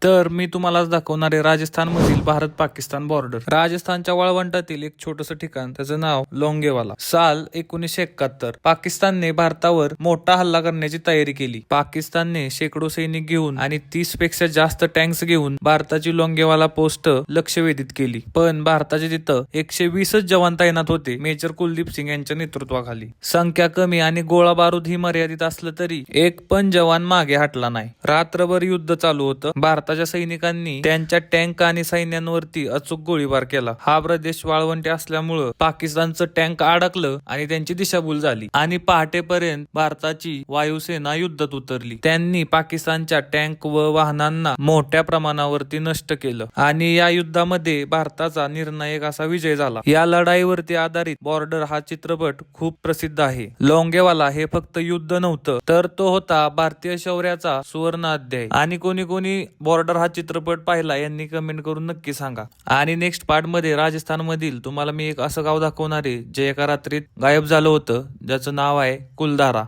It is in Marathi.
तर मी तुम्हाला आज दाखवणार आहे राजस्थान मधील भारत पाकिस्तान बॉर्डर. राजस्थानच्या वाळवंटातील एक छोटस ठिकाण, त्याचं नाव लोंगेवाला. साल 1971. पाकिस्तानने भारतावर मोठा हल्ला करण्याची तयारी केली. पाकिस्तानने शेकडो सैनिक घेऊन आणि 30 पेक्षा जास्त टँक्स घेऊन भारताची लोंगेवाला पोस्ट लक्ष वेधित केली. पण भारताचे तिथं 120च जवान तैनात होते, मेजर कुलदीप सिंग यांच्या नेतृत्वाखाली. संख्या कमी आणि गोळा बारूद ही मर्यादित असलं तरी एक पण जवान मागे हटला नाही. रात्रभर युद्ध चालू होतं. भारताच्या सैनिकांनी त्यांच्या टँक आणि सैन्यांवरती अचूक गोळीबार केला. हा प्रदेश वाळवंटी असल्यामुळं पाकिस्तानचं टँक अडकलं आणि त्यांची दिशाभूल झाली आणि पहाटेपर्यंत भारताची वायुसेना युद्धात उतरली. त्यांनी पाकिस्तानच्या टँक व वाहनांना मोठ्या प्रमाणावरती नष्ट केलं आणि या युद्धामध्ये भारताचा निर्णायक असा विजय झाला. या लढाईवरती आधारित बॉर्डर हा चित्रपट खूप प्रसिद्ध आहे. लोंगेवाला हे फक्त युद्ध नव्हतं, तर तो होता भारतीय शौर्याचा सुवर्ण अध्याय. आणि कोणी बॉर्डर हा चित्रपट पाहिला यांनी कमेंट करून नक्की सांगा. आणि नेक्स्ट पार्ट मध्ये राजस्थान मधील तुम्हाला मी एक असं गाव दाखवणार आहे जे एका रात्रीत गायब झालं होतं, ज्याचं नाव आहे कुलधारा.